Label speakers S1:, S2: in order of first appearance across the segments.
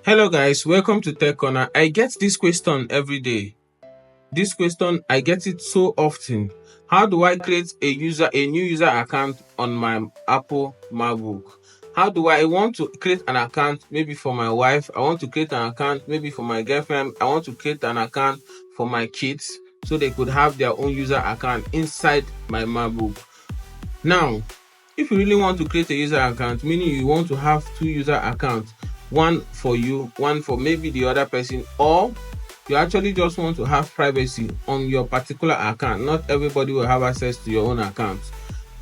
S1: Hello guys, welcome to Tech Corner. I get this question every day. This question, I get it so often. How do I create a new user account on my Apple MacBook? How do I want to create an account maybe for my wife? I want to create an account maybe for my girlfriend. I want to create an account for my kids so they could have their own user account inside my MacBook. Now, if you really want to create a user account, meaning you want to have two user accounts, one for you, one for maybe the other person, or you actually just want to have privacy on your particular account, not everybody will have access to your own account.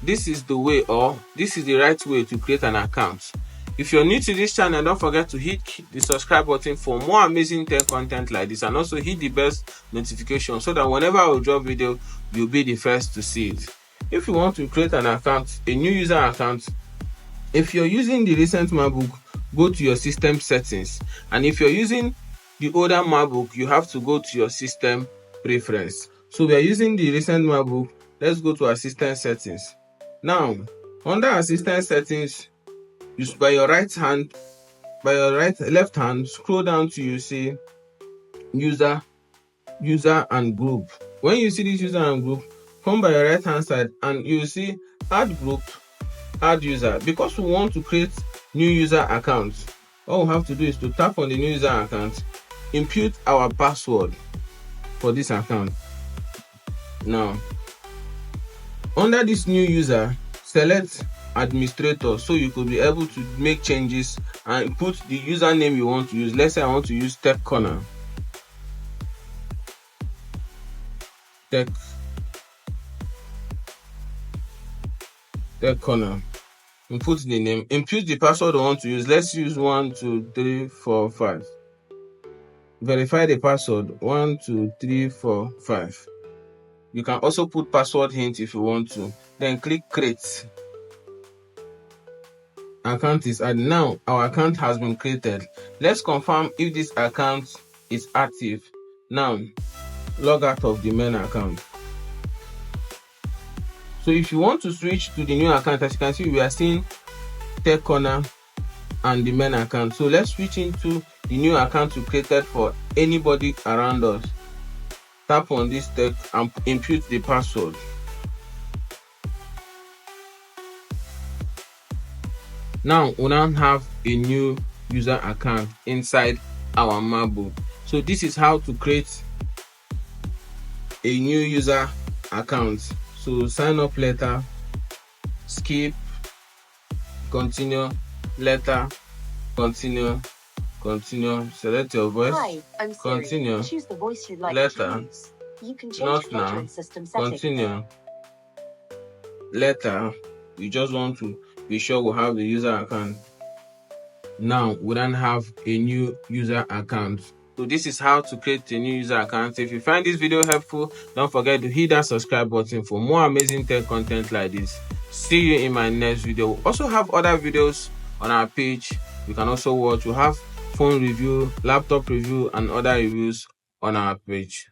S1: This is the way, or this is the right way to create an account. If you're new to this channel, don't forget to hit the subscribe button for more amazing tech content like this, and also hit the bell notification so that whenever I will drop video, you'll be the first to see it. If you want to create an account, a new user account, if you're using the recent MacBook, go to your system settings, and if you're using the older MacBook, you have to go to your system preference. So we are using the recent MacBook. Let's go to our system settings. Now, under our system settings, by your left hand, scroll down to you see user and group. When you see this user and group, come by your right hand side and you see add group, add user. Because we want to create new user accounts, all we have to do is to tap on the new user account, input our password for this account. Now, under this new user, select administrator so you could be able to make changes and put the username you want to use. Let's say I want to use Tech Corner. Tech Corner. Input the name, input the password I want to use. Let's use 1 2 3 4 5. Verify the password 1 2 3 4 5. You can also put password hint if you want to. Then click create. Account is added. Now our account has been created. Let's confirm if this account is active. Now log out of the main account. So if you want to switch to the new account, as you can see, we are seeing Tech Corner and the main account. So let's switch into the new account we created for anybody around us. Tap on this tech and input the password. Now we now have a new user account inside our MacBook. So this is how to create a new user account. So sign up letter, skip, continue, letter, continue, select your voice.
S2: Hi, I'm Siri.
S1: Continue,
S2: choose the voice you'd like
S1: letter,
S2: to use. You can change
S1: not now,
S2: filtering system settings.
S1: continue, letter. You just want to be sure we have the user account. Now we don't have a new user account. So this is how to create a new user account. If you find this video helpful, don't forget to hit that subscribe button for more amazing tech content like this. See you in my next video. We also have other videos on our page you can also watch. We have phone review, laptop review, and other reviews on our page.